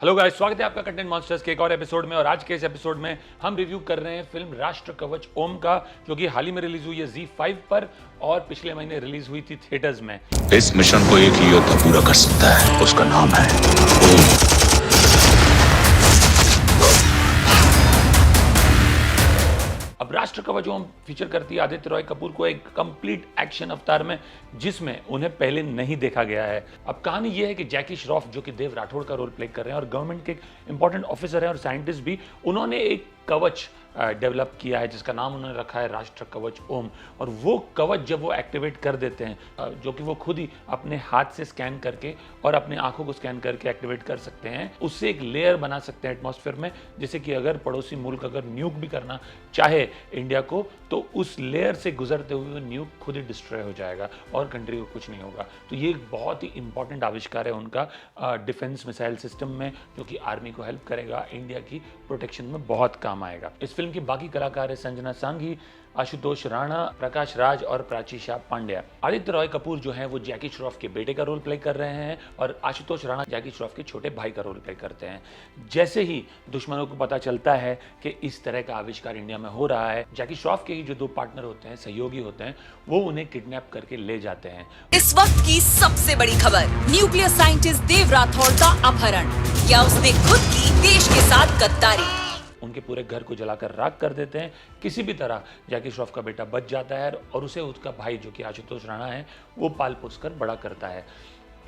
Hello guys, स्वागत है आपका कंटेंट मॉन्स्टर्स के एक और एपिसोड में। और आज के इस एपिसोड में हम रिव्यू कर रहे हैं फिल्म राष्ट्र कवच ओम का, जो कि हाल ही में रिलीज हुई है ZEE5 पर और पिछले महीने रिलीज हुई थी थिएटर्स में। इस मिशन को एक ही योद्धा पूरा कर सकता है, उसका नाम है ओम। अब राष्ट्र कवच ओम फीचर करती है आदित्य रॉय कपूर को एक कंप्लीट एक्शन अवतार में, जिसमें उन्हें पहले नहीं देखा गया है। अब कहानी यह है कि जैकी श्रॉफ, जो कि देव राठौड़ का रोल प्ले कर रहे हैं और गवर्नमेंट के एक इंपॉर्टेंट ऑफिसर हैं और साइंटिस्ट भी, उन्होंने एक कवच डेवलप किया है जिसका नाम उन्होंने रखा है राष्ट्र कवच ओम। और वो कवच जब वो एक्टिवेट कर देते हैं, जो कि वो खुद ही अपने हाथ से स्कैन करके और अपने आंखों को स्कैन करके एक्टिवेट कर सकते हैं, उससे एक लेयर बना सकते हैं एटमॉस्फेयर में, जिससे कि अगर पड़ोसी मुल्क अगर न्यूक भी करना चाहे इंडिया को, तो उस लेयर से गुजरते हुए न्यूक खुद ही डिस्ट्रॉय हो जाएगा और कंट्री को कुछ नहीं होगा। तो ये एक बहुत ही इंपॉर्टेंट आविष्कार है उनका डिफेंस मिसाइल सिस्टम में, जो कि आर्मी को हेल्प करेगा, इंडिया की प्रोटेक्शन में बहुत काम आएगा। इस फिल्म के बाकी कलाकार है संजना सांघी, आशुतोष राणा, प्रकाश राज और प्राचीशा पांड्या। आदित्य रॉय कपूर जो है वो जैकी श्रॉफ के बेटे का रोल प्ले कर रहे हैं और आशुतोष राणा जैकी श्रॉफ के छोटे भाई का रोल प्ले करते हैं। जैसे ही दुश्मनों को पता चलता है कि इस तरह का आविष्कार इंडिया में हो रहा है, जैकी श्रॉफ के ही जो दो पार्टनर होते हैं, सहयोगी होते हैं, वो उन्हें किडनैप करके ले जाते हैं। इस वक्त की सबसे बड़ी खबर, न्यूक्लियर साइंटिस्ट देव राठौड़ का अपहरण, या उसने खुद की देश के साथ गद्दारी। उनके पूरे घर को जलाकर राख कर देते हैं। किसी भी तरह जैकी श्रॉफ का बेटा बच जाता है और उसे उसका भाई, जो कि आशुतोष राणा है, वो पाल पोस कर बड़ा करता है।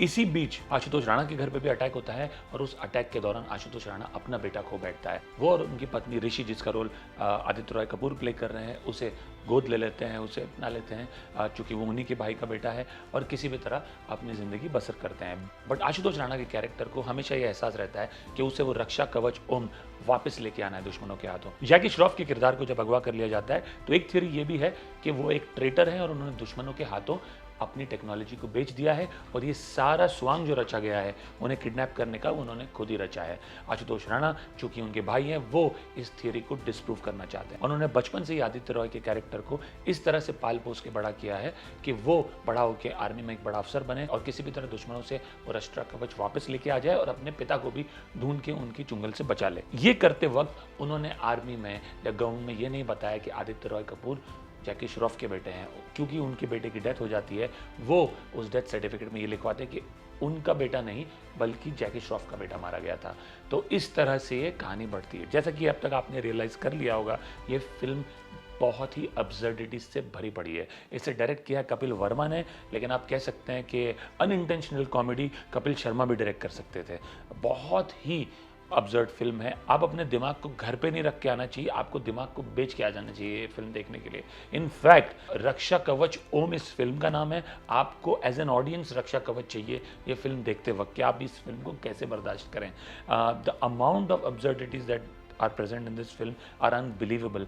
इसी बीच आशुतोष राणा के घर पे भी अटैक होता है और उस अटैक के दौरान आशुतोष राणा अपना बेटा खो बैठता है। वो और उनकी पत्नी ऋषि, जिसका रोल आदित्य रॉय कपूर प्ले कर रहे हैं, उसे गोद ले लेते हैं, उसे अपना लेते हैं, चूंकि वो उन्हीं के भाई का बेटा है, और किसी भी तरह अपनी ज़िंदगी बसर करते हैं। बट आशुतोष राणा के कैरेक्टर को हमेशा ये एहसास रहता है कि उसे वो रक्षा कवच ओम वापस लेके आना है दुश्मनों के हाथों। जैकी श्रॉफ के किरदार को जब अगवा कर लिया जाता है, तो एक थ्योरी ये भी है कि वो एक ट्रेटर है और उन्होंने दुश्मनों के हाथों अपनी टेक्नोलॉजी को बेच दिया है, और ये सारा स्वांग जो रचा गया है उन्हें किडनैप करने का, उन्होंने खुद ही रचा है। आशुतोष राणा, चूंकि उनके भाई हैं, वो इस थियरी को डिस्प्रूव करना चाहते हैं। उन्होंने बचपन से ही आदित्य रॉय के कैरेक्टर को इस तरह से पाल पोस के बड़ा किया है कि वो बड़ा होकर आर्मी में एक बड़ा अफसर बने और किसी भी तरह दुश्मनों से वो राष्ट्र कवच वापस लेके आ जाए और अपने पिता को भी ढूंढ के उनकी चुंगल से बचा ले। ये करते वक्त उन्होंने आर्मी में या गवर्नमेंट में ये नहीं बताया कि आदित्य रॉय कपूर जैकी श्रॉफ के बेटे हैं, क्योंकि उनके बेटे की डेथ हो जाती है। वो उस डेथ सर्टिफिकेट में ये लिखवाते हैं कि उनका बेटा नहीं बल्कि जैकी श्रॉफ का बेटा मारा गया था। तो इस तरह से ये कहानी बढ़ती है। जैसा कि अब तक आपने रियलाइज कर लिया होगा, ये फिल्म बहुत ही अब्सर्डिटीज से भरी पड़ी है। इसे डायरेक्ट किया है कपिल वर्मा ने, लेकिन आप कह सकते हैं कि अनइंटेंशनल कॉमेडी कपिल शर्मा भी डायरेक्ट कर सकते थे। बहुत ही अब्सर्ड फिल्म है। आप अपने दिमाग को घर पे नहीं रख के आना चाहिए, आपको दिमाग को बेच के आ जाना चाहिए ये फिल्म देखने के लिए। इनफैक्ट रक्षा कवच ओम इस फिल्म का नाम है। आपको एज एन ऑडियंस रक्षा कवच चाहिए ये फिल्म देखते वक्त कि आप इस फिल्म को कैसे बर्दाश्त करें। The amount of absurdities that are present in this film are unbelievable.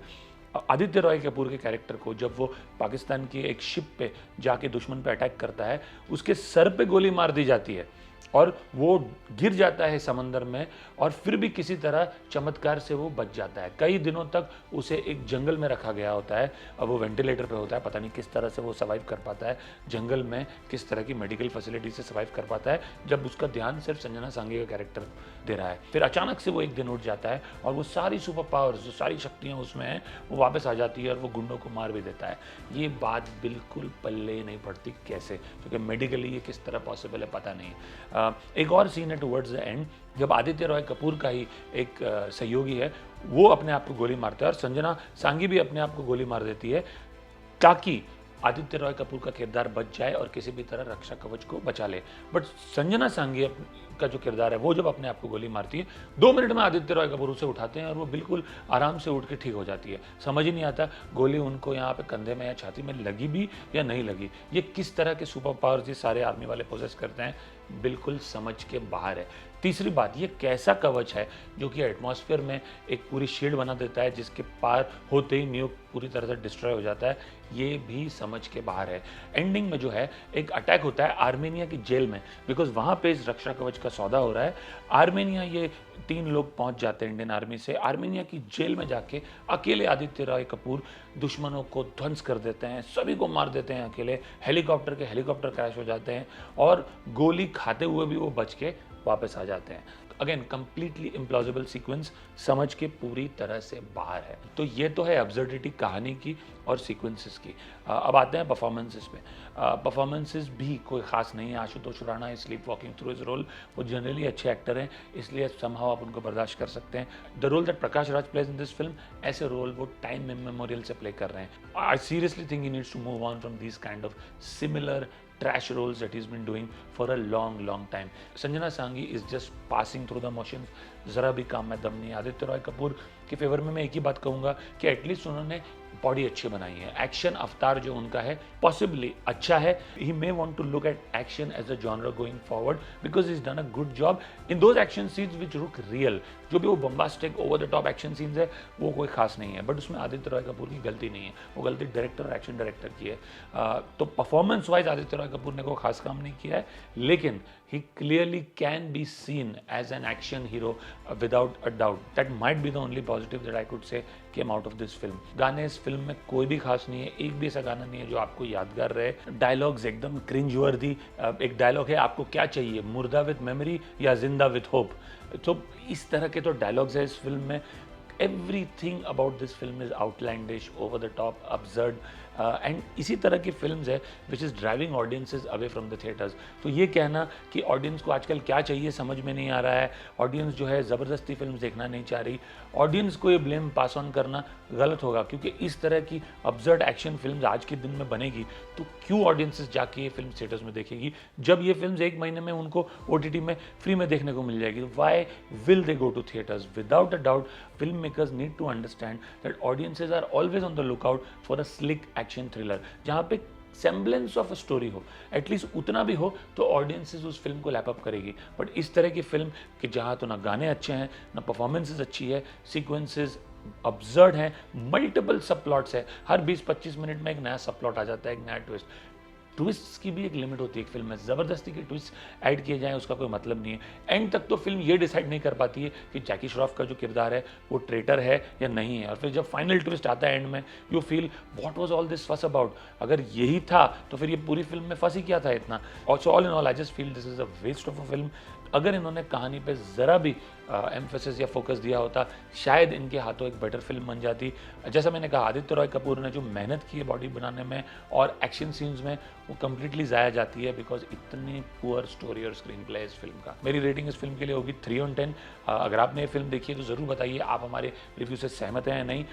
Aditya Roy Kapur के कैरेक्टर को जब वो पाकिस्तान की एक शिप पे जाके दुश्मन पे अटैक करता है, उसके सर पे गोली मार दी जाती है और वो गिर जाता है समंदर में, और फिर भी किसी तरह चमत्कार से वो बच जाता है। कई दिनों तक उसे एक जंगल में रखा गया होता है, अब वो वेंटिलेटर पे होता है, पता नहीं किस तरह से वो सर्वाइव कर पाता है जंगल में, किस तरह की मेडिकल फैसिलिटी से सर्वाइव कर पाता है, जब उसका ध्यान सिर्फ संजना सांघी का कैरेक्टर दे रहा है। फिर अचानक से वो एक दिन उठ जाता है और वो सारी सुपर पावर्स, जो सारी शक्तियाँ उसमें हैं, वो वापस आ जाती है और वो गुंडों को मार भी देता है। ये बात बिल्कुल पल्ले नहीं पड़ती कैसे, क्योंकि मेडिकली ये किस तरह पॉसिबल है पता नहीं। एक और सीन है टुवर्ड्स द एंड, जब आदित्य रॉय कपूर का ही एक सहयोगी है, वो अपने आप को गोली मारता है और संजना सांघी भी अपने आप को गोली मार देती है, ताकि आदित्य रॉय कपूर का किरदार बच जाए और किसी भी तरह रक्षा कवच को बचा ले। बट संजना सांघी का जो किरदार है, वो जब अपने आप को गोली मारती है, 2 मिनट में आदित्य रॉय कपूर उसे उठाते हैं और वो बिल्कुल आराम से उठ के ठीक हो जाती है। समझ ही नहीं आता गोली उनको यहाँ पे कंधे में या छाती में लगी भी या नहीं लगी। ये किस तरह के सुपर पावर्स ये सारे आर्मी वाले पोजेस करते हैं, बिल्कुल समझ के बाहर है। तीसरी बात, ये कैसा कवच है जो कि एटमॉस्फेयर में एक पूरी शील्ड बना देता है, जिसके पार होते ही न्यूक पूरी तरह से डिस्ट्रॉय हो जाता है, ये भी समझ के बाहर है। एंडिंग में जो है एक अटैक होता है आर्मेनिया की जेल में, बिकॉज वहाँ पे इस रक्षा कवच का सौदा हो रहा है। आर्मेनिया, ये 3 लोग पहुँच जाते हैं इंडियन आर्मी से, आर्मेनिया की जेल में जाके अकेले आदित्य रॉय कपूर दुश्मनों को ध्वंस कर देते हैं, सभी को मार देते हैं अकेले। हेलीकॉप्टर क्रैश हो जाते हैं और गोली खाते हुए भी वो बच के वापस आ जाते हैं। तो अगेन कंप्लीटली इम्प्लॉजिबल सीक्वेंस समझ के पूरी तरह से बाहर है। तो ये तो है अब्सर्डिटी कहानी की और सीक्वेंसेस की। अब आते हैं परफॉर्मेंसेस पे। परफॉर्मेंसेस भी कोई खास नहीं है। Ashutosh Rana is sleep walking through his role. वो जनरली अच्छे एक्टर हैं, इसलिए समहाउ आप उनको बर्दाश्त कर सकते हैं। The role that Prakash Raj plays in this film, ऐसे रोल वो टाइम इमेमोरियल से प्ले कर रहे हैं। I seriously think he needs to move on from this kind of similar trash roles that he's been doing for a long time. Sanjana Sanghi is just passing through the motions. जरा भी काम में दम नहीं। आदित्य रॉय कपूर के favour में मैं एक ही बात कहूँगा कि एटलीस्ट उन्होंने बॉडी अच्छी बनाई है। एक्शन अवतार जो उनका है पॉसिबली अच्छा है। He may want to look at action as a genre going forward because is done a good job in those action scenes which look real. जो भी वो bombastic over the top action scenes है वो कोई खास नहीं है, but उसमें आदित्य रॉय कपूर की गलती नहीं है, वो गलती डायरेक्टर और एक्शन डायरेक्टर की है। तो परफॉर्मेंस वाइज आदित्य रॉय कपूर ने कोई खास काम नहीं किया है, लेकिन he clearly can be seen as an action hero without a doubt. That might be the only positive that I could say came out of this film. गाने इस फिल्म में कोई भी खास नहीं है, एक भी ऐसा गाना नहीं है जो आपको यादगार रहे। डायलॉग्स एकदम क्रिंज वर्दी। एक डायलॉग है, आपको क्या चाहिए, मुर्दा विद मेमोरी या जिंदा विद होप। तो इस तरह के तो डायलॉग्स है इस फिल्म में। Everything about this film is outlandish, over the top, absurd, and इसी तरह की फिल्म्स है which is driving audiences away from the theatres. तो ये कहना कि ऑडियंस को आजकल क्या चाहिए समझ में नहीं आ रहा है, ऑडियंस जो है ज़बरदस्ती फिल्म देखना नहीं चाह रही, ऑडियंस को ये ब्लेम पास ऑन करना गलत होगा। क्योंकि इस तरह की अब्सर्ड एक्शन फिल्म्स आज के दिन में बनेगी तो क्यों ऑडियंसेस जाके ये फिल्म थिएटर्स में देखेगी, जब ये फिल्म्स एक महीने में उनको OTT में फ्री में देखने को मिल जाएगी। Why will they go to theatres? Without a doubt filmmakers need to understand that audiences are always on the lookout for a slick action thriller जहाँ पे semblance of a story हो, at least उतना भी हो तो ऑडियंसेस उस film को lap up करेगी। बट इस तरह की फिल्म कि जहाँ तो ना गाने अच्छे हैं, ना परफॉर्मेंसेस अच्छी है, सीक्वेंसेस अब्सर्ड हैं, मल्टीपल सब प्लॉट्स है, हर 20-25 मिनट में एक नया सब प्लॉट आ जाता है, एक नया ट्विस्ट। ट्विस्ट की भी एक लिमिट होती है एक फिल्म में, ज़बरदस्ती के ट्विस्ट ऐड किए जाएं उसका कोई मतलब नहीं है। एंड तक तो फिल्म ये डिसाइड नहीं कर पाती है कि जैकी श्रॉफ का जो किरदार है वो ट्रेटर है या नहीं है, और फिर जब फाइनल ट्विस्ट आता है एंड में you feel what was all this फस अबाउट। अगर यही था तो फिर ये पूरी फिल्म में फंस ही क्या था इतना। Also all in all I just feel this is a waste of a film. अगर इन्होंने कहानी पे ज़रा भी एम्फेसिस या फोकस दिया होता शायद इनके हाथों एक बेटर फिल्म बन जाती। जैसा मैंने कहा, आदित्य रॉय कपूर ने जो मेहनत की है बॉडी बनाने में और एक्शन सीन्स में वो कम्प्लीटली ज़ाया जाती है बिकॉज इतनी पुअर स्टोरी और स्क्रीन प्ले इस फिल्म का। मेरी रेटिंग इस फिल्म के लिए होगी 3/10। अगर आपने ये फिल्म देखी है तो ज़रूर बताइए आप हमारे रिव्यू से सहमत हैं या नहीं।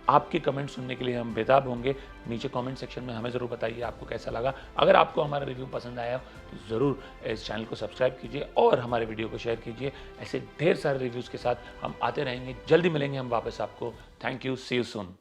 आपके कमेंट सुनने के लिए हम बेताब होंगे। नीचे कमेंट सेक्शन में हमें ज़रूर बताइए आपको कैसा लगा। अगर आपको हमारा रिव्यू पसंद आया तो ज़रूर इस चैनल को सब्सक्राइब कीजिए और हमारे वीडियो को शेयर कीजिए। ऐसे ढेर सारे रिव्यूज़ के साथ हम आते रहेंगे, जल्दी मिलेंगे हम वापस आपको। Thank you, see you soon.